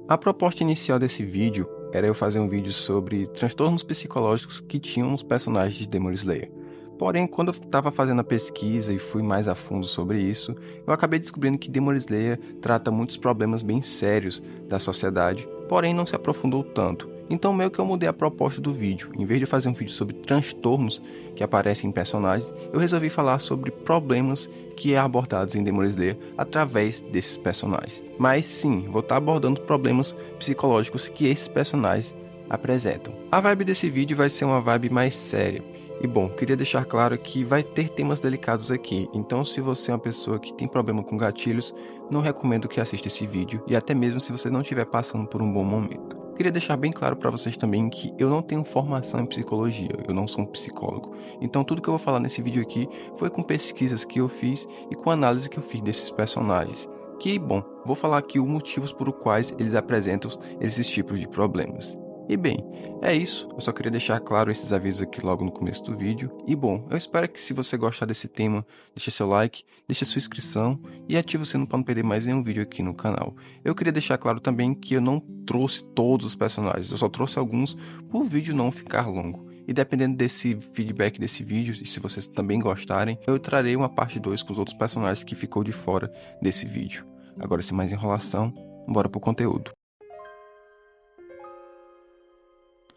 A proposta inicial desse vídeo era eu fazer um vídeo sobre transtornos psicológicos que tinham nos personagens de Demon Slayer. Porém, quando eu estava fazendo a pesquisa e fui mais a fundo sobre isso, eu acabei descobrindo que Demon Slayer trata muitos problemas bem sérios da sociedade, porém não se aprofundou tanto. Então meio que eu mudei a proposta do vídeo. Em vez de fazer um vídeo sobre transtornos que aparecem em personagens, eu resolvi falar sobre problemas que é abordados em Demon Slayer através desses personagens. Mas sim, vou estar abordando problemas psicológicos que esses personagens apresentam. A vibe desse vídeo vai ser uma vibe mais séria. E bom, queria deixar claro que vai ter temas delicados aqui, então se você é uma pessoa que tem problema com gatilhos, não recomendo que assista esse vídeo, e até mesmo se você não estiver passando por um bom momento. Queria deixar bem claro para vocês também que eu não tenho formação em psicologia, eu não sou um psicólogo. Então tudo que eu vou falar nesse vídeo aqui foi com pesquisas que eu fiz e com análise que eu fiz desses personagens. Que, bom, vou falar aqui os motivos por quais eles apresentam esses tipos de problemas. E bem, é isso, eu só queria deixar claro esses avisos aqui logo no começo do vídeo. E bom, eu espero que se você gostar desse tema, deixe seu like, deixe sua inscrição e ative o sino para não perder mais nenhum vídeo aqui no canal. Eu queria deixar claro também que eu não trouxe todos os personagens, eu só trouxe alguns para o vídeo não ficar longo. E dependendo desse feedback desse vídeo, e se vocês também gostarem, eu trarei uma parte 2 com os outros personagens que ficou de fora desse vídeo. Agora, sem mais enrolação, bora pro conteúdo.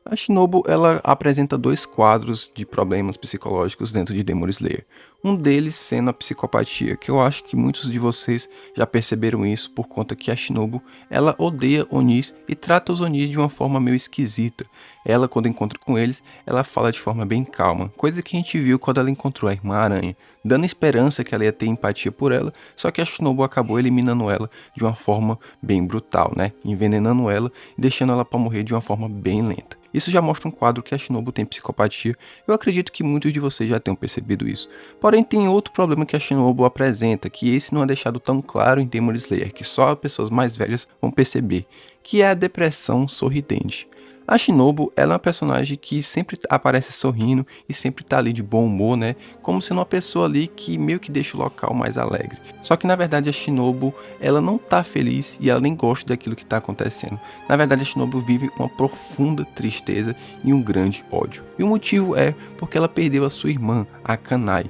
A Shinobu, ela apresenta dois quadros de problemas psicológicos dentro de Demon Slayer. Um deles sendo a psicopatia, que eu acho que muitos de vocês já perceberam isso por conta que a Shinobu, ela odeia Onis e trata os Onis de uma forma meio esquisita. Ela, quando encontra com eles, ela fala de forma bem calma, coisa que a gente viu quando ela encontrou a Irmã Aranha, dando esperança que ela ia ter empatia por ela, só que a Shinobu acabou eliminando ela de uma forma bem brutal, né? Envenenando ela e deixando ela para morrer de uma forma bem lenta. Isso já mostra um quadro que a Shinobu tem psicopatia. Eu acredito que muitos de vocês já tenham percebido isso. Porém, tem outro problema que a Shinobu apresenta, que esse não é deixado tão claro em Demon Slayer, que só pessoas mais velhas vão perceber, que é a depressão sorridente. A Shinobu, ela é uma personagem que sempre aparece sorrindo e sempre tá ali de bom humor, né? Como sendo uma pessoa ali que meio que deixa o local mais alegre. Só que na verdade a Shinobu, ela não tá feliz e ela nem gosta daquilo que tá acontecendo. Na verdade a Shinobu vive uma profunda tristeza e um grande ódio. E o motivo é porque ela perdeu a sua irmã, a Kanai.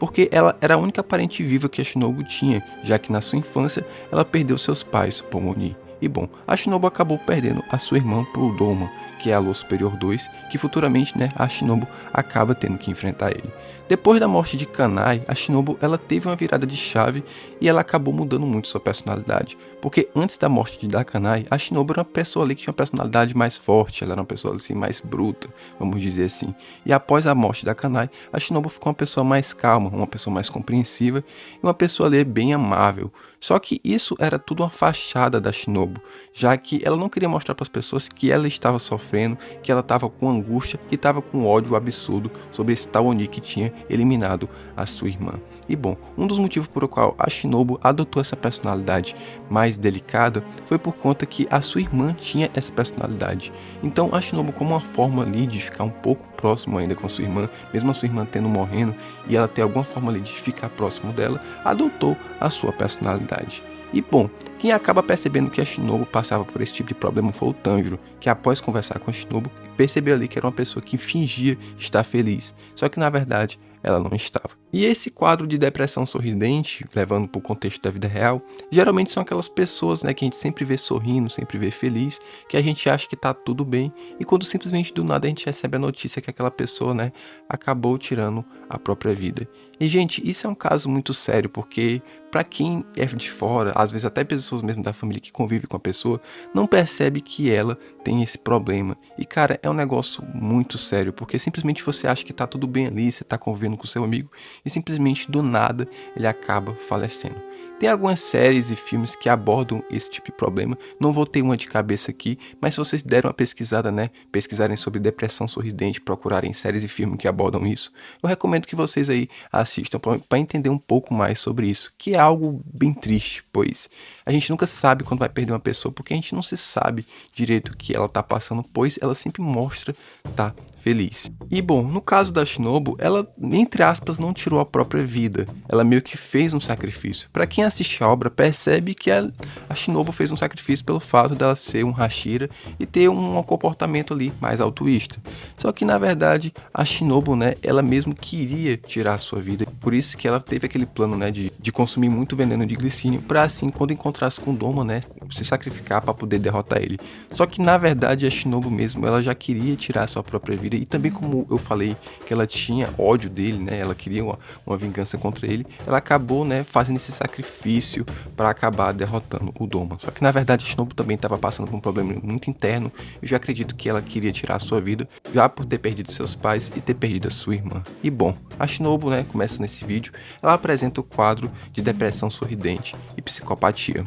Porque ela era a única parente viva que a Shinobu tinha, já que na sua infância ela perdeu seus pais, Pomoni. E bom, a Shinobu acabou perdendo a sua irmã pro Doma, que é a Lua Superior 2, que futuramente, né, a Shinobu acaba tendo que enfrentar ele. Depois da morte de Kanai, a Shinobu, ela teve uma virada de chave e ela acabou mudando muito sua personalidade, porque antes da morte de Dakanai, a Shinobu era uma pessoa ali que tinha uma personalidade mais forte, ela era uma pessoa assim mais bruta, vamos dizer assim. E após a morte da Kanai, a Shinobu ficou uma pessoa mais calma, uma pessoa mais compreensiva e uma pessoa ali bem amável. Só que isso era tudo uma fachada da Shinobu, já que ela não queria mostrar para as pessoas que ela estava sofrendo, que ela estava com angústia e estava com ódio absurdo sobre esse tal Oni que tinha eliminado a sua irmã. E bom, um dos motivos por qual a Shinobu adotou essa personalidade mais delicada foi por conta que a sua irmã tinha essa personalidade. Então a Shinobu, como uma forma ali de ficar um pouco próximo ainda com a sua irmã, mesmo a sua irmã tendo morrendo e ela ter alguma forma ali de ficar próximo dela, adotou a sua personalidade. E bom, quem acaba percebendo que a Shinobu passava por esse tipo de problema foi o Tanjiro, que após conversar com a Shinobu, percebeu ali que era uma pessoa que fingia estar feliz, só que na verdade ela não estava. E esse quadro de depressão sorridente, levando para o contexto da vida real, geralmente são aquelas pessoas, né, que a gente sempre vê sorrindo, sempre vê feliz, que a gente acha que tá tudo bem, e quando simplesmente do nada a gente recebe a notícia que aquela pessoa, né, acabou tirando a própria vida. E gente, isso é um caso muito sério, porque para quem é de fora, às vezes até pessoas mesmo da família que convivem com a pessoa, não percebe que ela tem esse problema. E cara, é um negócio muito sério, porque simplesmente você acha que tá tudo bem ali, você tá convivendo com seu amigo, e simplesmente do nada ele acaba falecendo. Tem algumas séries e filmes que abordam esse tipo de problema, não vou ter uma de cabeça aqui, mas se vocês deram uma pesquisada, né, pesquisarem sobre depressão sorridente, procurarem séries e filmes que abordam isso, eu recomendo que vocês aí assistam para entender um pouco mais sobre isso, que é algo bem triste, pois a gente nunca sabe quando vai perder uma pessoa, porque a gente não se sabe direito o que ela tá passando, pois ela sempre demonstra estar feliz. E bom, no caso da Shinobu, ela, entre aspas, não tirou a própria vida. Ela meio que fez um sacrifício. Para quem assiste a obra, percebe que a Shinobu fez um sacrifício pelo fato dela ser um Hashira e ter um comportamento ali mais altruísta. Só que, na verdade, a Shinobu, né, ela mesmo queria tirar a sua vida. Por isso que ela teve aquele plano, né, de consumir muito veneno de glicínio, para assim, quando encontrasse com o Doma, né, se sacrificar para poder derrotar ele. Só que, na verdade, a Shinobu mesmo, ela já queria tirar a sua própria vida. E também, como eu falei, que ela tinha ódio dele, né, ela queria uma vingança contra ele, ela acabou, né, fazendo esse sacrifício para acabar derrotando o Doma. Só que, na verdade, a Shinobu também estava passando por um problema muito interno. Eu já acredito que ela queria tirar a sua vida, já por ter perdido seus pais e ter perdido a sua irmã. E bom, a Shinobu, né, começa nesse vídeo, ela apresenta o quadro de depressão sorridente e psicopatia.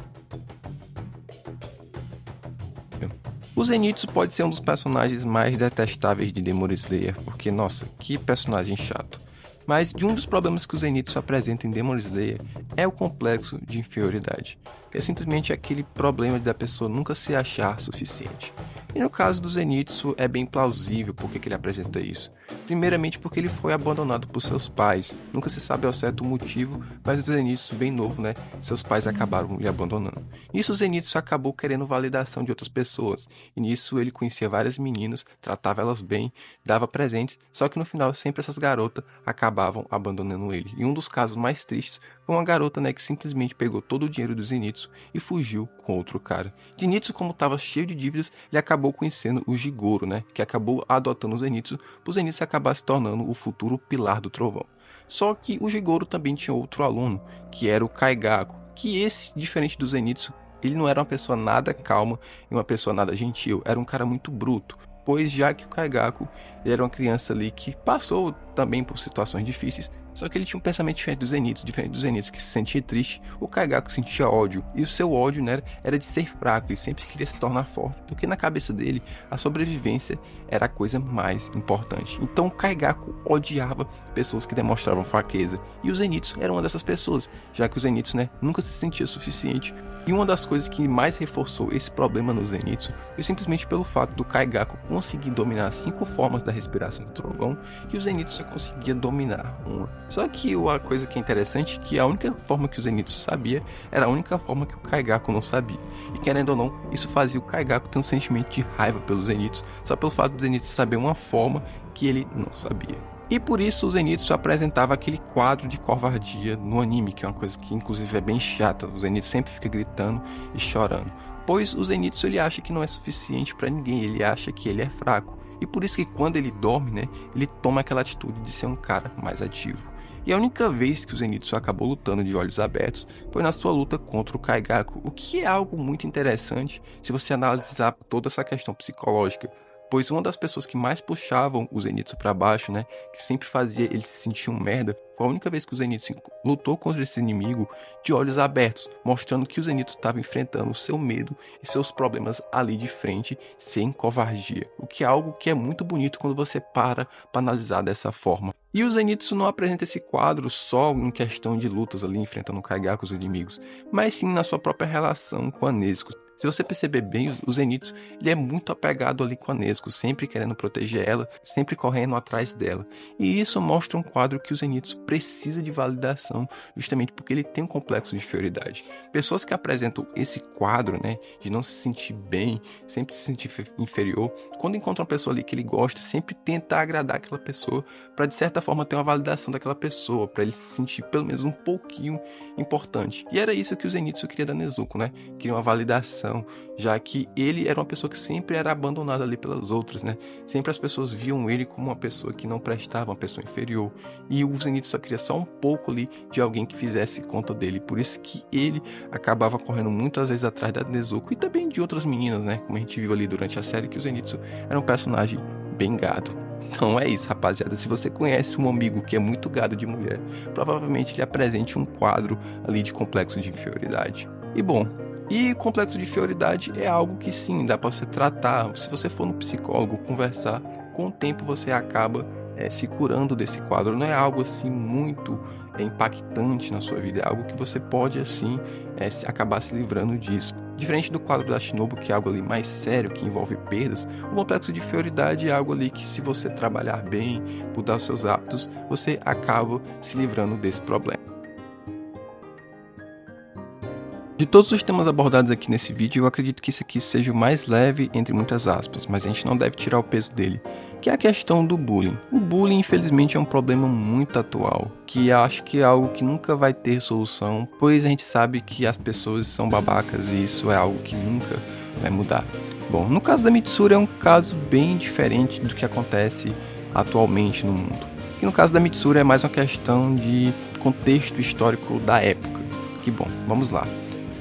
O Zenitsu pode ser um dos personagens mais detestáveis de Demon Slayer, porque, nossa, que personagem chato. Mas de um dos problemas que o Zenitsu apresenta em Demon Slayer é o complexo de inferioridade, que é simplesmente aquele problema da pessoa nunca se achar suficiente. E no caso do Zenitsu é bem plausível porque que ele apresenta isso. Primeiramente porque ele foi abandonado por seus pais, nunca se sabe ao certo o motivo, mas o Zenitsu bem novo, né, seus pais acabaram lhe abandonando. Nisso o Zenitsu acabou querendo validação de outras pessoas, e nisso ele conhecia várias meninas, tratava elas bem, dava presentes, só que no final sempre essas garotas acabavam abandonando ele. E um dos casos mais tristes foi uma garota, né, que simplesmente pegou todo o dinheiro do Zenitsu e fugiu com outro cara. Zenitsu, como estava cheio de dívidas, ele acabou conhecendo o Jigoro, né, que acabou adotando o Zenitsu, para o Zenitsu acabar se tornando o futuro pilar do trovão. Só que o Jigoro também tinha outro aluno, que era o Kaigaku, que esse, diferente do Zenitsu, ele não era uma pessoa nada calma e uma pessoa nada gentil, era um cara muito bruto. Pois já que o Kaigaku ele era uma criança ali que passou também por situações difíceis, só que ele tinha um pensamento diferente do Zenitsu que se sentia triste, o Kaigaku sentia ódio, e o seu ódio, né, era de ser fraco, e sempre queria se tornar forte, porque na cabeça dele a sobrevivência era a coisa mais importante. Então o Kaigaku odiava pessoas que demonstravam fraqueza, e o Zenitsu era uma dessas pessoas, já que o Zenitsu, né, nunca se sentia suficiente. E uma das coisas que mais reforçou esse problema no Zenitsu foi simplesmente pelo fato do Kaigaku conseguir dominar 5 formas da respiração do trovão e o Zenitsu só conseguia dominar uma. Só que a coisa que é interessante é que a única forma que o Zenitsu sabia era a única forma que o Kaigaku não sabia. E querendo ou não, isso fazia o Kaigaku ter um sentimento de raiva pelo Zenitsu, só pelo fato do Zenitsu saber uma forma que ele não sabia. E por isso o Zenitsu apresentava aquele quadro de covardia no anime, que é uma coisa que inclusive é bem chata. O Zenitsu sempre fica gritando e chorando, pois o Zenitsu ele acha que não é suficiente para ninguém, ele acha que ele é fraco. E por isso que quando ele dorme, né, ele toma aquela atitude de ser um cara mais ativo. E a única vez que o Zenitsu acabou lutando de olhos abertos foi na sua luta contra o Kaigaku, o que é algo muito interessante se você analisar toda essa questão psicológica. Pois uma das pessoas que mais puxavam o Zenitsu para baixo, né, que sempre fazia ele se sentir um merda, foi a única vez que o Zenitsu lutou contra esse inimigo de olhos abertos, mostrando que o Zenitsu estava enfrentando o seu medo e seus problemas ali de frente, sem covardia. O que é algo que é muito bonito quando você para analisar dessa forma. E o Zenitsu não apresenta esse quadro só em questão de lutas ali, enfrentando o Kaigaku os inimigos, mas sim na sua própria relação com a Nezuko. Se você perceber bem, o Zenitsu ele é muito apegado ali com a Nezuko, sempre querendo proteger ela, sempre correndo atrás dela. E isso mostra um quadro que o Zenitsu precisa de validação, justamente porque ele tem um complexo de inferioridade. Pessoas que apresentam esse quadro, né, de não se sentir bem, sempre se sentir inferior, quando encontram uma pessoa ali que ele gosta, sempre tenta agradar aquela pessoa, para de certa forma ter uma validação daquela pessoa, para ele se sentir pelo menos um pouquinho importante. E era isso que o Zenitsu queria da Nezuko, né? Queria uma validação, já que ele era uma pessoa que sempre era abandonada ali pelas outras, né? Sempre as pessoas viam ele como uma pessoa que não prestava, uma pessoa inferior. E o Zenitsu só queria só um pouco ali de alguém que fizesse conta dele. Por isso que ele acabava correndo muitas vezes atrás da Nezuko e também de outras meninas, né? Como a gente viu ali durante a série, que o Zenitsu era um personagem bem gado. Então é isso, rapaziada. Se você conhece um amigo que é muito gado de mulher, provavelmente ele apresente um quadro ali de complexo de inferioridade. E bom, e complexo de inferioridade é algo que sim, dá para você tratar. Se você for no psicólogo conversar, com o tempo você acaba se curando desse quadro. Não é algo assim muito impactante na sua vida, é algo que você pode assim acabar se livrando disso. Diferente do quadro da Shinobu, que é algo ali mais sério, que envolve perdas, o complexo de inferioridade é algo ali que, se você trabalhar bem, mudar os seus hábitos, você acaba se livrando desse problema. De todos os temas abordados aqui nesse vídeo, eu acredito que esse aqui seja o mais leve, entre muitas aspas, mas a gente não deve tirar o peso dele, que é a questão do bullying. O bullying, infelizmente, é um problema muito atual, que acho que é algo que nunca vai ter solução, pois a gente sabe que as pessoas são babacas e isso é algo que nunca vai mudar. Bom, no caso da Mitsuri é um caso bem diferente do que acontece atualmente no mundo. E no caso da Mitsuri é mais uma questão de contexto histórico da época. Que bom, vamos lá.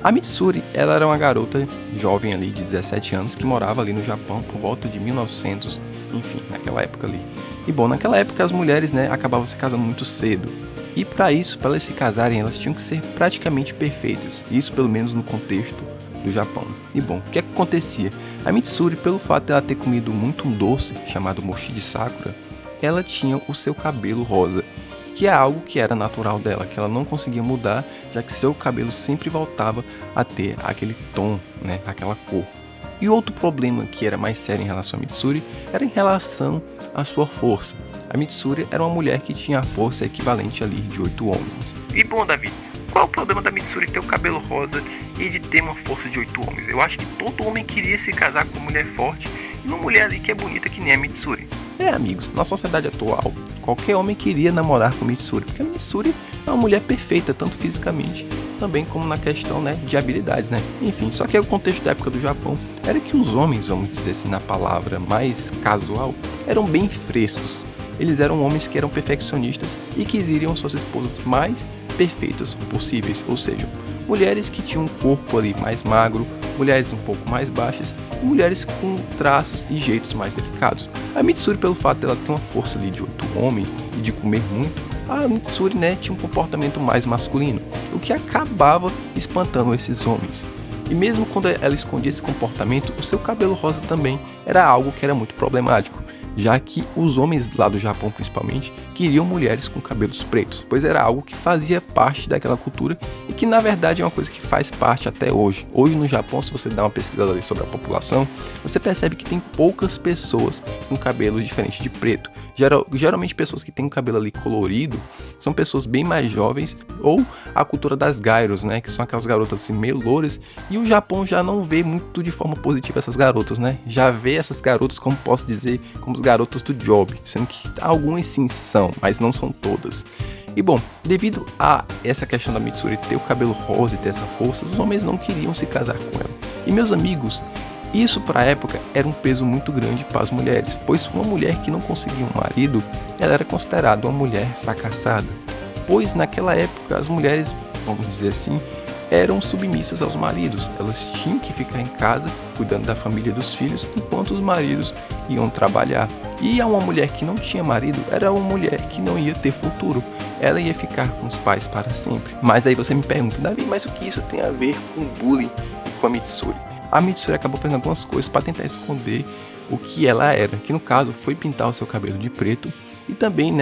A Mitsuri, ela era uma garota jovem ali de 17 anos que morava ali no Japão por volta de 1900, enfim, naquela época ali. E bom, naquela época as mulheres, acabavam se casando muito cedo. E para isso, para elas se casarem, elas tinham que ser praticamente perfeitas. Isso pelo menos no contexto do Japão. E bom, o que acontecia? A Mitsuri, pelo fato de ela ter comido muito um doce chamado mochi de sakura, ela tinha o seu cabelo rosa, que é algo que era natural dela, que ela não conseguia mudar, já que seu cabelo sempre voltava a ter aquele tom, aquela cor. E outro problema que era mais sério em relação a Mitsuri era em relação à sua força. A Mitsuri era uma mulher que tinha a força equivalente ali de 8 homens. E bom, Davi, qual é o problema da Mitsuri ter o cabelo rosa e de ter uma força de 8 homens? Eu acho que todo homem queria se casar com uma mulher forte e uma mulher ali que é bonita que nem a Mitsuri. Amigos, na sociedade atual, qualquer homem queria namorar com Mitsuri, porque a Mitsuri é uma mulher perfeita, tanto fisicamente, também como na questão, de habilidades, Enfim, só que o contexto da época do Japão era que os homens, vamos dizer assim, na palavra mais casual, eram bem frescos. Eles eram homens que eram perfeccionistas e queriam suas esposas mais perfeitas possíveis, ou seja, mulheres que tinham um corpo ali mais magro, mulheres um pouco mais baixas, e mulheres com traços e jeitos mais delicados. A Mitsuri, pelo fato dela ter uma força ali de 8 homens e de comer muito, a Mitsuri, tinha um comportamento mais masculino, o que acabava espantando esses homens. E mesmo quando ela escondia esse comportamento, o seu cabelo rosa também era algo que era muito problemático, já que os homens lá do Japão principalmente queriam mulheres com cabelos pretos, pois era algo que fazia parte daquela cultura e que na verdade é uma coisa que faz parte até hoje. Hoje no Japão, se você dá uma pesquisada ali sobre a população, você percebe que tem poucas pessoas com cabelo diferente de preto. Geralmente pessoas que têm um cabelo ali colorido são pessoas bem mais jovens, ou a cultura das gairos, que são aquelas garotas assim meio louras, e o Japão já não vê muito de forma positiva essas garotas, já vê essas garotas, como posso dizer, como as garotas do job, sendo que algumas sim são, mas não são todas. E bom, devido a essa questão da Mitsuri ter o cabelo rosa e ter essa força, os homens não queriam se casar com ela. E meus amigos, isso para a época era um peso muito grande para as mulheres, pois uma mulher que não conseguia um marido, ela era considerada uma mulher fracassada, pois naquela época as mulheres, vamos dizer assim, eram submissas aos maridos. Elas tinham que ficar em casa cuidando da família e dos filhos, enquanto os maridos iam trabalhar. E uma mulher que não tinha marido era uma mulher que não ia ter futuro. Ela ia ficar com os pais para sempre. Mas aí você me pergunta, Davi, mas o que isso tem a ver com o bullying e com a Mitsuri? A Mitsuri acabou fazendo algumas coisas para tentar esconder o que ela era, que no caso foi pintar o seu cabelo de preto e também,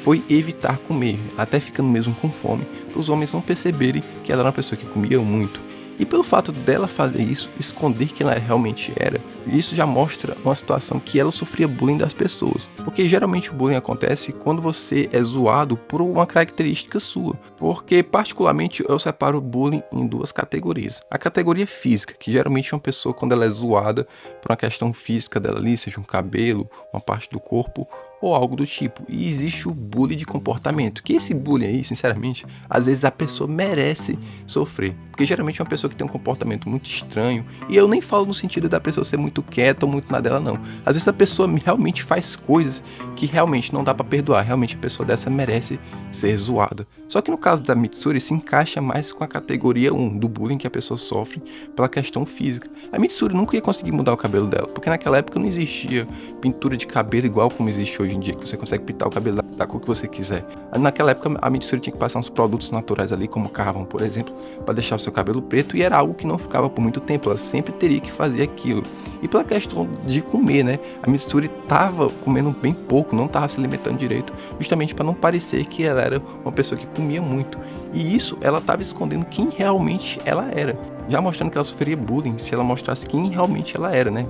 foi evitar comer, até ficando mesmo com fome, para os homens não perceberem que ela era uma pessoa que comia muito. E pelo fato dela fazer isso, esconder quem ela realmente era, isso já mostra uma situação que ela sofria bullying das pessoas. Porque geralmente o bullying acontece quando você é zoado por uma característica sua. Porque particularmente eu separo o bullying em duas categorias. A categoria física, que geralmente é uma pessoa quando ela é zoada por uma questão física dela ali, seja um cabelo, uma parte do corpo, ou algo do tipo. E existe o bullying de comportamento, que esse bullying aí, sinceramente, às vezes a pessoa merece sofrer, porque geralmente é uma pessoa que tem um comportamento muito estranho, e eu nem falo no sentido da pessoa ser muito quieta ou muito na dela não, às vezes a pessoa realmente faz coisas que realmente não dá pra perdoar, realmente a pessoa dessa merece ser zoada. Só que no caso da Mitsuri se encaixa mais com a categoria 1 do bullying que a pessoa sofre pela questão física. A Mitsuri nunca ia conseguir mudar o cabelo dela, porque naquela época não existia pintura de cabelo igual como existe hoje em dia, que você consegue pintar o cabelo da cor que você quiser. Naquela época a Mitsuri tinha que passar uns produtos naturais ali, como carvão, por exemplo, para deixar o seu cabelo preto, e era algo que não ficava por muito tempo, ela sempre teria que fazer aquilo. E pela questão de comer, a Mitsuri tava comendo bem pouco, não tava se alimentando direito, justamente para não parecer que ela era uma pessoa que comia muito. E isso ela tava escondendo quem realmente ela era. já mostrando que ela sofreria bullying se ela mostrasse quem realmente ela era, né?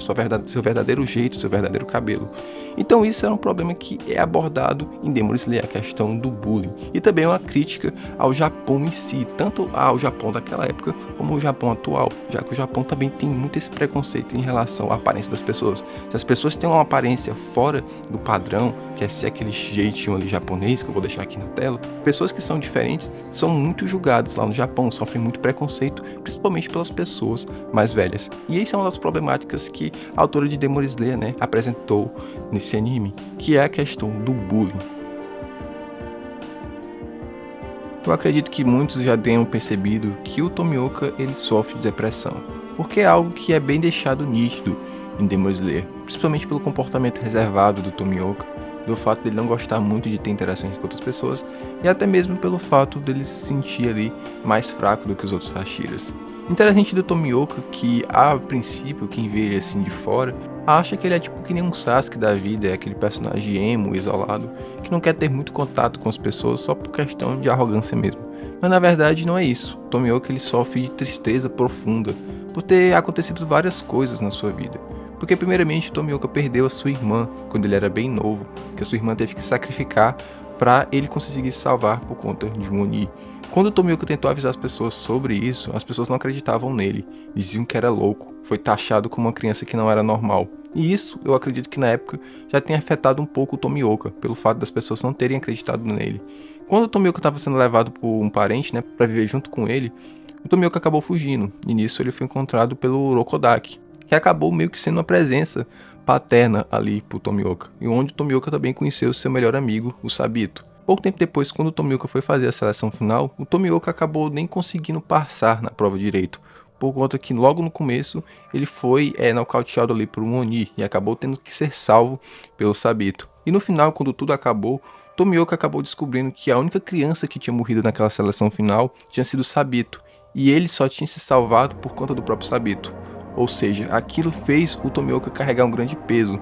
Seu verdadeiro jeito, seu verdadeiro cabelo. Então isso é um problema que é abordado em Demon Slayer, a questão do bullying. E também uma crítica ao Japão em si, tanto ao Japão daquela época como ao Japão atual, já que o Japão também tem muito esse preconceito em relação à aparência das pessoas. Se as pessoas têm uma aparência fora do padrão, que é ser aquele jeitinho ali japonês, que eu vou deixar aqui na tela, pessoas que são diferentes são muito julgadas lá no Japão, sofrem muito preconceito, principalmente pelas pessoas mais velhas. E essa é uma das problemáticas que a autora de Demon Slayer, né, apresentou nesse anime, que é a questão do bullying. Eu acredito que muitos já tenham percebido que o Tomioka ele sofre de depressão, porque é algo que é bem deixado nítido em Demon Slayer, principalmente pelo comportamento reservado do Tomioka, do fato dele não gostar muito de ter interações com outras pessoas, e até mesmo pelo fato dele se sentir ali mais fraco do que os outros Hashiras. Interessante do Tomioka que, a princípio, quem vê ele assim de fora, acha que ele é tipo que nem um Sasuke da vida, é aquele personagem emo, isolado, que não quer ter muito contato com as pessoas só por questão de arrogância mesmo. Mas na verdade não é isso. O Tomioka ele sofre de tristeza profunda por ter acontecido várias coisas na sua vida. Porque primeiramente o Tomioka perdeu a sua irmã quando ele era bem novo, que a sua irmã teve que sacrificar para ele conseguir se salvar por conta de um Oni. Quando o Tomioka tentou avisar as pessoas sobre isso, as pessoas não acreditavam nele, diziam que era louco, foi taxado como uma criança que não era normal. E isso, eu acredito que na época, já tenha afetado um pouco o Tomioka, pelo fato das pessoas não terem acreditado nele. Quando o Tomioka estava sendo levado por um parente, né, para viver junto com ele, o Tomioka acabou fugindo, e nisso ele foi encontrado pelo Urokodaki, que acabou meio que sendo uma presença paterna ali pro Tomioka, e onde o Tomioka também conheceu seu melhor amigo, o Sabito. Pouco tempo depois, quando o Tomioka foi fazer a seleção final, o Tomioka acabou nem conseguindo passar na prova direito, por conta que logo no começo ele foi nocauteado ali por um Oni e acabou tendo que ser salvo pelo Sabito. E no final, quando tudo acabou, Tomioka acabou descobrindo que a única criança que tinha morrido naquela seleção final tinha sido o Sabito, e ele só tinha se salvado por conta do próprio Sabito. Ou seja, aquilo fez o Tomioka carregar um grande peso,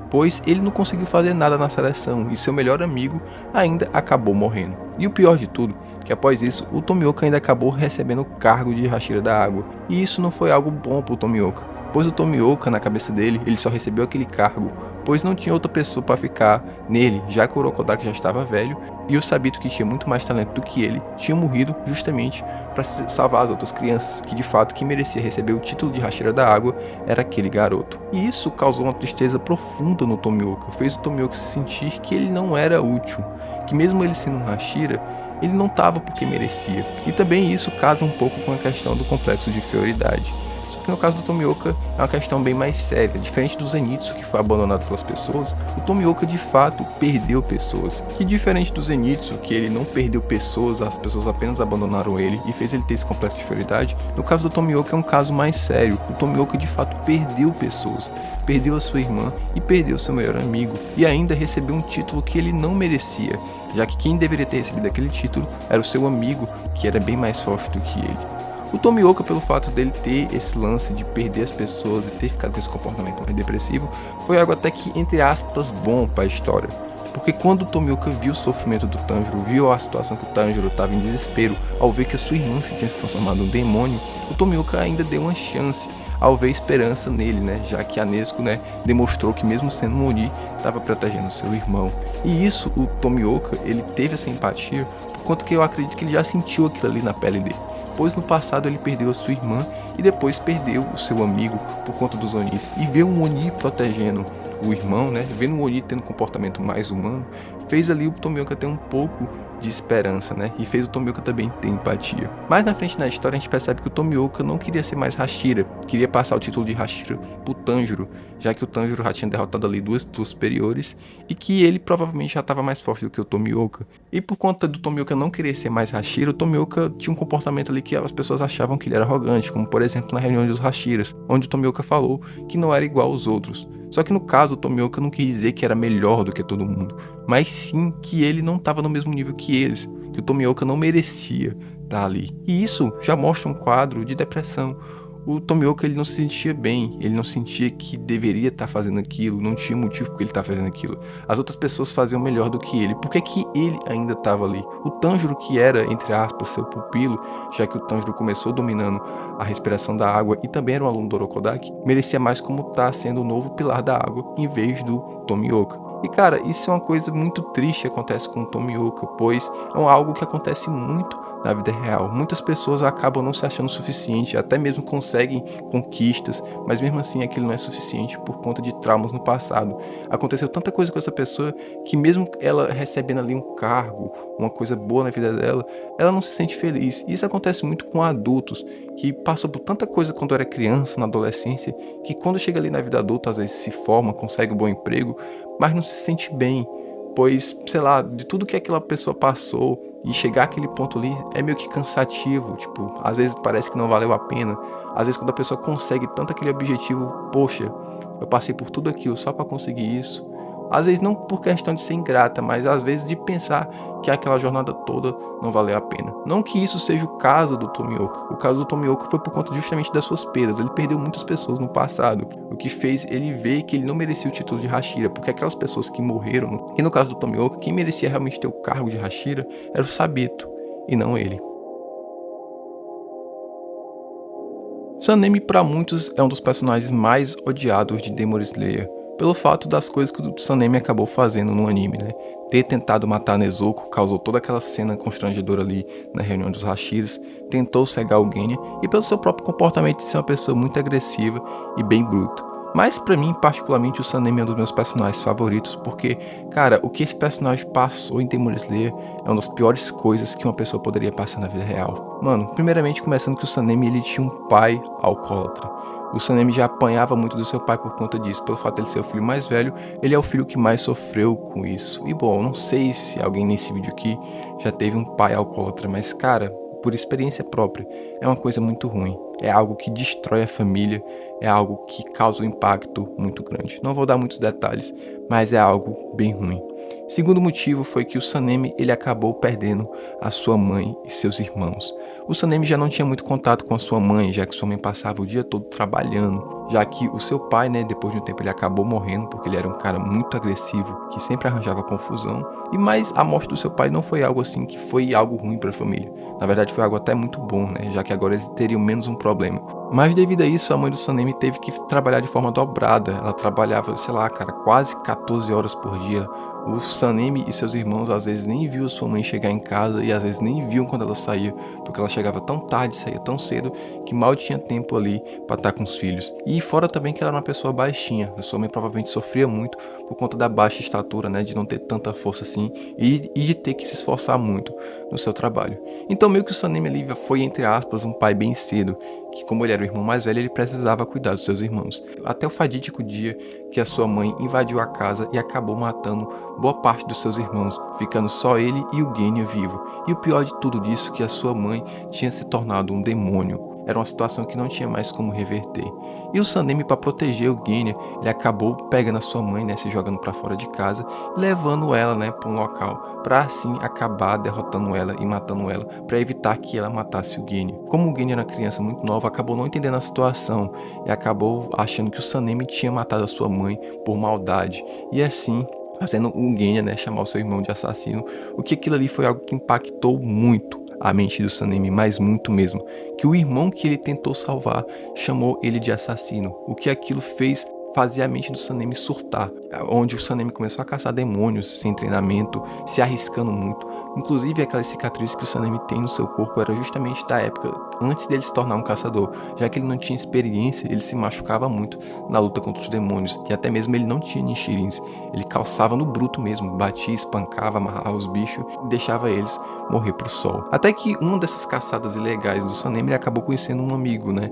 pois ele não conseguiu fazer nada na seleção e seu melhor amigo ainda acabou morrendo. E o pior de tudo, que após isso, o Tomioka ainda acabou recebendo o cargo de Hashira da Água. E isso não foi algo bom para o Tomioka, pois o Tomioka, na cabeça dele, ele só recebeu aquele cargo, pois não tinha outra pessoa para ficar nele, já que o Urokodaki já estava velho, e o Sabito, que tinha muito mais talento do que ele, tinha morrido justamente para salvar as outras crianças, que de fato quem merecia receber o título de Hashira da Água era aquele garoto. E isso causou uma tristeza profunda no Tomioka, fez o Tomioka se sentir que ele não era útil, que mesmo ele sendo um Hashira, ele não estava porque merecia. E também isso casa um pouco com a questão do complexo de inferioridade. Só que no caso do Tomioka é uma questão bem mais séria. Diferente do Zenitsu, que foi abandonado pelas pessoas, o Tomioka de fato perdeu pessoas. Que diferente do Zenitsu, que ele não perdeu pessoas, as pessoas apenas abandonaram ele e fez ele ter esse complexo de inferioridade, no caso do Tomioka é um caso mais sério. O Tomioka de fato perdeu pessoas. Perdeu a sua irmã e perdeu seu melhor amigo. E ainda recebeu um título que ele não merecia, já que quem deveria ter recebido aquele título era o seu amigo, que era bem mais forte do que ele. O Tomioka, pelo fato dele ter esse lance de perder as pessoas e ter ficado com esse comportamento mais depressivo, foi algo até que, entre aspas, bom para a história. Porque quando o Tomioka viu o sofrimento do Tanjiro, viu a situação que o Tanjiro estava em desespero, ao ver que a sua irmã se tinha se transformado num demônio, o Tomioka ainda deu uma chance ao ver esperança nele, né? Já que a Nezuko, né, demonstrou que mesmo sendo um Oni, estava protegendo seu irmão. E isso, o Tomioka, ele teve essa empatia, por conta que eu acredito que ele já sentiu aquilo ali na pele dele. Pois no passado ele perdeu a sua irmã e depois perdeu o seu amigo por conta dos Onis. E ver um Oni protegendo o irmão, né, vendo o Oni tendo um comportamento mais humano, fez ali o Tomioka ter um pouco de esperança, né, e fez o Tomioka também ter empatia. Mais na frente na história a gente percebe que o Tomioka não queria ser mais Hashira, queria passar o título de Hashira pro Tanjiro, já que o Tanjiro já tinha derrotado ali duas superiores e que ele provavelmente já estava mais forte do que o Tomioka. E por conta do Tomioka não querer ser mais Hashira, o Tomioka tinha um comportamento ali que as pessoas achavam que ele era arrogante, como por exemplo na reunião dos Hashiras, onde o Tomioka falou que não era igual aos outros. Só que no caso o Tomioka não quis dizer que era melhor do que todo mundo, mas sim que ele não estava no mesmo nível que eles, que o Tomioka não merecia estar ali. E isso já mostra um quadro de depressão. o Tomioka ele não se sentia bem, ele não sentia que deveria estar fazendo aquilo, não tinha motivo porque ele estava fazendo aquilo. As outras pessoas faziam melhor do que ele, por que que ele ainda estava ali? O Tanjiro, que era, entre aspas, seu pupilo, já que o Tanjiro começou dominando a respiração da água e também era um aluno do Orokodaki, merecia mais como estar sendo o novo pilar da água em vez do Tomioka. E cara, isso é uma coisa muito triste que acontece com o Tomioka, pois é algo que acontece muito na vida real. Muitas pessoas acabam não se achando suficiente, até mesmo conseguem conquistas, mas mesmo assim aquilo não é suficiente por conta de traumas no passado. Aconteceu tanta coisa com essa pessoa que mesmo ela recebendo ali um cargo, uma coisa boa na vida dela, ela não se sente feliz. Isso acontece muito com adultos, que passam por tanta coisa quando era criança, na adolescência, que quando chega ali na vida adulta, às vezes se forma, consegue um bom emprego, mas não se sente bem, pois, sei lá, de tudo que aquela pessoa passou e chegar àquele ponto ali é meio que cansativo, tipo, às vezes parece que não valeu a pena, às vezes quando a pessoa consegue tanto aquele objetivo, poxa, eu passei por tudo aquilo só pra conseguir isso. Às vezes não por questão de ser ingrata, mas às vezes de pensar que aquela jornada toda não valeu a pena. Não que isso seja o caso do Tomioka. O caso do Tomioka foi por conta justamente das suas perdas. Ele perdeu muitas pessoas no passado, o que fez ele ver que ele não merecia o título de Hashira, porque aquelas pessoas que morreram, e no caso do Tomioka, quem merecia realmente ter o cargo de Hashira era o Sabito, e não ele. Sanemi para muitos é um dos personagens mais odiados de Demon Slayer, pelo fato das coisas que o Sanemi acabou fazendo no anime, né? Ter tentado matar Nezuko causou toda aquela cena constrangedora ali na reunião dos Hashiras, tentou cegar o Genya e pelo seu próprio comportamento de ser uma pessoa muito agressiva e bem bruto. Mas pra mim, particularmente, o Sanemi é um dos meus personagens favoritos, porque, cara, o que esse personagem passou em Demon Slayer é uma das piores coisas que uma pessoa poderia passar na vida real. Mano, primeiramente começando que o Sanemi ele tinha um pai alcoólatra. O Sanemi já apanhava muito do seu pai por conta disso, pelo fato de ele ser o filho mais velho, ele é o filho que mais sofreu com isso. E bom, não sei se alguém nesse vídeo aqui já teve um pai alcoólatra, mas cara, por experiência própria, é uma coisa muito ruim. É algo que destrói a família, é algo que causa um impacto muito grande. Não vou dar muitos detalhes, mas é algo bem ruim. Segundo motivo foi que o Sanemi ele acabou perdendo a sua mãe e seus irmãos. O Sanemi já não tinha muito contato com a sua mãe, já que sua mãe passava o dia todo trabalhando, já que o seu pai, né, depois de um tempo ele acabou morrendo porque ele era um cara muito agressivo, que sempre arranjava confusão. E mais a morte do seu pai não foi algo assim que foi algo ruim para a família. Na verdade foi algo até muito bom, né, já que agora eles teriam menos um problema. Mas devido a isso, a mãe do Sanemi teve que trabalhar de forma dobrada. Ela trabalhava, sei lá, cara, quase 14 horas por dia. O Sanemi e seus irmãos às vezes nem viam sua mãe chegar em casa e às vezes nem viam quando ela saía, porque ela chegava tão tarde, saía tão cedo, que mal tinha tempo ali para estar com os filhos. E fora também que ela era uma pessoa baixinha, a sua mãe provavelmente sofria muito por conta da baixa estatura, né, de não ter tanta força assim e de ter que se esforçar muito no seu trabalho. Então meio que o Sanemi ali foi, entre aspas, um pai bem cedo, que como ele era o irmão mais velho, ele precisava cuidar dos seus irmãos. Até o fatídico dia que a sua mãe invadiu a casa e acabou matando boa parte dos seus irmãos, ficando só ele e o Genya vivo. E o pior de tudo disso é que a sua mãe tinha se tornado um demônio. Era uma situação que não tinha mais como reverter. E o Sanemi, para proteger o Genya, ele acabou pegando a sua mãe, né, se jogando para fora de casa e levando ela, né, para um local, para assim acabar derrotando ela e matando ela, para evitar que ela matasse o Genya. Como o Genya era uma criança muito nova, acabou não entendendo a situação e acabou achando que o Sanemi tinha matado a sua mãe por maldade. E assim, fazendo o Genya, né, chamar o seu irmão de assassino, o que aquilo ali foi algo que impactou muito a mente do Sanemi, mas muito mesmo, que o irmão que ele tentou salvar chamou ele de assassino, o que aquilo fez fazer a mente do Sanemi surtar, onde o Sanemi começou a caçar demônios sem treinamento, se arriscando muito. Inclusive aquelas cicatrizes que o Sanemi tem no seu corpo era justamente da época antes dele se tornar um caçador, já que ele não tinha experiência, ele se machucava muito na luta contra os demônios, e até mesmo ele não tinha Ninshirins, ele calçava no bruto mesmo, batia, espancava, amarrava os bichos e deixava eles morrer pro sol. Até que uma dessas caçadas ilegais do Sanemi, ele acabou conhecendo um amigo, né,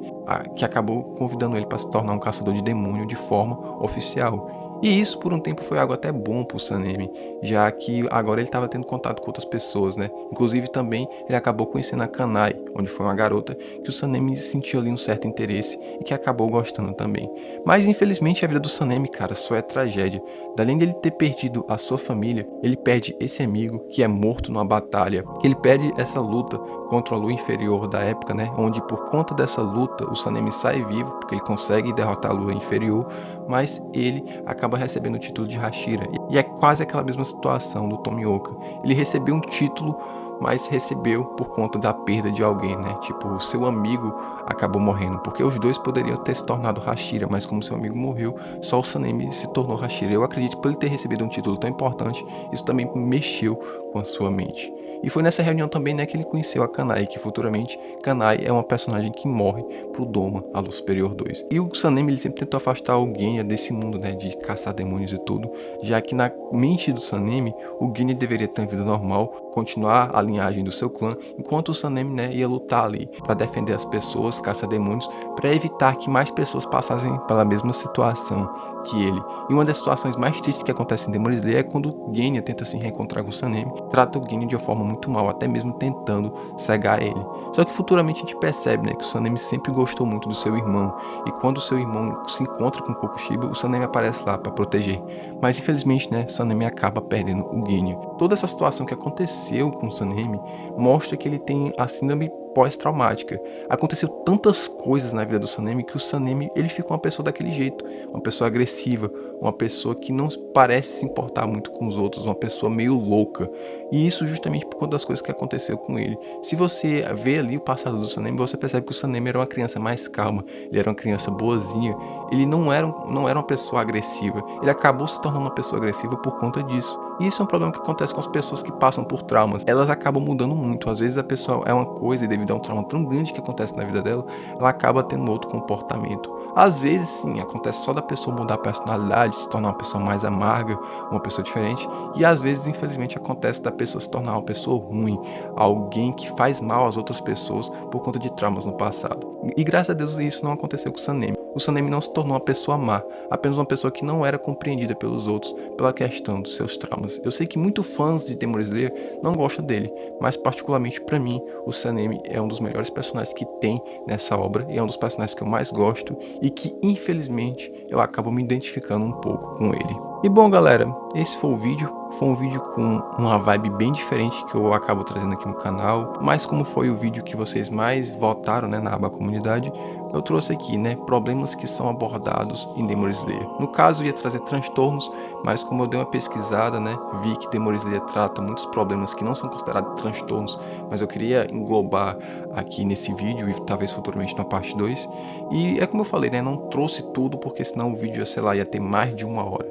que acabou convidando ele para se tornar um caçador de demônio de forma oficial. E isso por um tempo foi algo até bom pro Sanemi, já que agora ele estava tendo contato com outras pessoas, né? Inclusive também ele acabou conhecendo a Kanai, onde foi uma garota que o Sanemi sentiu ali um certo interesse e que acabou gostando também. Mas infelizmente a vida do Sanemi, cara, só é tragédia. Além dele ter perdido a sua família, ele perde esse amigo que é morto numa batalha, que ele perde essa luta contra a lua inferior da época, né? Onde por conta dessa luta o Sanemi sai vivo, porque ele consegue derrotar a lua inferior, mas ele acaba recebendo o título de Hashira. E é quase aquela mesma situação do Tomioka. Ele recebeu um título, mas recebeu por conta da perda de alguém, né? Tipo, o seu amigo acabou morrendo, porque os dois poderiam ter se tornado Hashira, mas como seu amigo morreu, só o Sanemi se tornou Hashira. Eu acredito que por ele ter recebido um título tão importante, isso também mexeu com a sua mente. E foi nessa reunião também, né, que ele conheceu a Kanai, que futuramente Kanai é uma personagem que morre pro Doma, a Lua Superior 2. E o Sanemi, ele sempre tentou afastar o Genya desse mundo, né, de caçar demônios e tudo, já que na mente do Sanemi, o Genya deveria ter uma vida normal, continuar a linhagem do seu clã, enquanto o Sanemi, né, ia lutar ali para defender as pessoas, caçar demônios, para evitar que mais pessoas passassem pela mesma situação que ele. E uma das situações mais tristes que acontece em Demon Slayer é quando o Genya tenta se reencontrar com o Sanemi, trata o Genya de uma forma muito mal, até mesmo tentando cegar ele. Só que futuramente a gente percebe, né, que o Sanemi sempre gostou muito do seu irmão, e quando o seu irmão se encontra com o Kokushiba, o Sanemi aparece lá para proteger. Mas infelizmente, né, Sanemi acaba perdendo o Genya. Toda essa situação que aconteceu com o Sanemi mostra que ele tem a síndrome pós-traumática. Aconteceu tantas coisas na vida do Sanemi que o Sanemi, ele ficou uma pessoa daquele jeito, uma pessoa agressiva, uma pessoa que não parece se importar muito com os outros, uma pessoa meio louca. E isso justamente por conta das coisas que aconteceu com ele. Se você vê ali o passado do Sanemi, você percebe que o Sanemi era uma criança mais calma, ele era uma criança boazinha, ele não era uma pessoa agressiva, ele acabou se tornando uma pessoa agressiva por conta disso. E isso é um problema que acontece com as pessoas que passam por traumas. Elas acabam mudando muito. Às vezes a pessoa é uma coisa e devido a um trauma tão grande que acontece na vida dela, ela acaba tendo outro comportamento. Às vezes sim, acontece só da pessoa mudar a personalidade, se tornar uma pessoa mais amarga, uma pessoa diferente. E às vezes, infelizmente, acontece da pessoa se tornar uma pessoa ruim, alguém que faz mal às outras pessoas por conta de traumas no passado. E graças a Deus isso não aconteceu com o Sanemi. O Sanemi não se tornou uma pessoa má, apenas uma pessoa que não era compreendida pelos outros pela questão dos seus traumas. Eu sei que muitos fãs de Demon Slayer não gostam dele, mas particularmente para mim, o Sanemi é um dos melhores personagens que tem nessa obra e é um dos personagens que eu mais gosto e que infelizmente eu acabo me identificando um pouco com ele. E bom galera, esse foi um vídeo com uma vibe bem diferente que eu acabo trazendo aqui no canal, mas como foi o vídeo que vocês mais votaram, né, na aba comunidade, eu trouxe aqui, né, problemas que são abordados em Demon Slayer. No caso eu ia trazer transtornos, mas como eu dei uma pesquisada, né, vi que Demon Slayer trata muitos problemas que não são considerados transtornos, mas eu queria englobar aqui nesse vídeo e talvez futuramente na parte 2. E é como eu falei, né, não trouxe tudo porque senão o vídeo, sei lá, ia ter mais de 1 hora.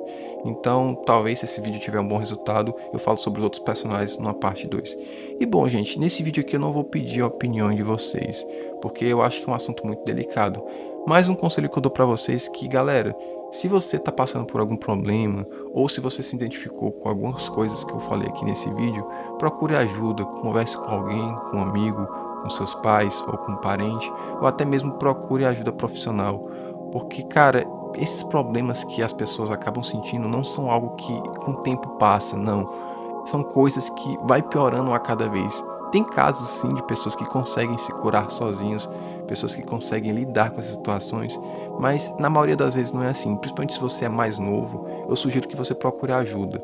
Então, talvez se esse vídeo tiver um bom resultado, eu falo sobre os outros personagens na parte 2. E bom, gente, nesse vídeo aqui eu não vou pedir a opinião de vocês, porque eu acho que é um assunto muito delicado. Mas um conselho que eu dou pra vocês é que, galera, se você tá passando por algum problema, ou se você se identificou com algumas coisas que eu falei aqui nesse vídeo, procure ajuda, converse com alguém, com um amigo, com seus pais, ou com um parente, ou até mesmo procure ajuda profissional. Porque, cara, esses problemas que as pessoas acabam sentindo não são algo que com o tempo passa, não. São coisas que vai piorando a cada vez. Tem casos sim de pessoas que conseguem se curar sozinhas, pessoas que conseguem lidar com essas situações, mas na maioria das vezes não é assim. Principalmente se você é mais novo, eu sugiro que você procure ajuda.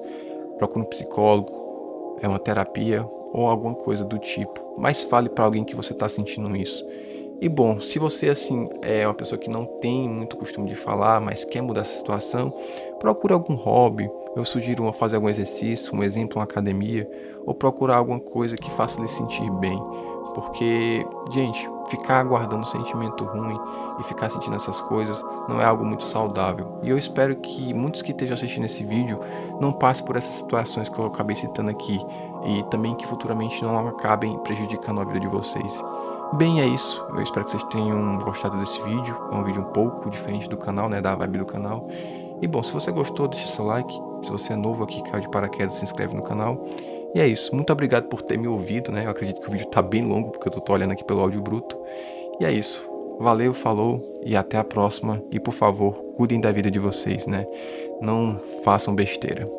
Procure um psicólogo, uma terapia ou alguma coisa do tipo. Mas fale para alguém que você está sentindo isso. E bom, se você assim é uma pessoa que não tem muito costume de falar, mas quer mudar essa situação, procure algum hobby. Eu sugiro fazer algum exercício, um exemplo, uma academia, ou procurar alguma coisa que faça lhe sentir bem. Porque, gente, ficar aguardando sentimento ruim e ficar sentindo essas coisas não é algo muito saudável. E eu espero que muitos que estejam assistindo esse vídeo não passem por essas situações que eu acabei citando aqui e também que futuramente não acabem prejudicando a vida de vocês. Bem, é isso. Eu espero que vocês tenham gostado desse vídeo. É um vídeo um pouco diferente do canal, né? Da vibe do canal. E bom, se você gostou, deixa seu like. Se você é novo aqui, caiu de paraquedas, se inscreve no canal. E é isso. Muito obrigado por ter me ouvido, né? Eu acredito que o vídeo tá bem longo, porque eu tô olhando aqui pelo áudio bruto. E é isso. Valeu, falou e até a próxima. E por favor, cuidem da vida de vocês, né? Não façam besteira.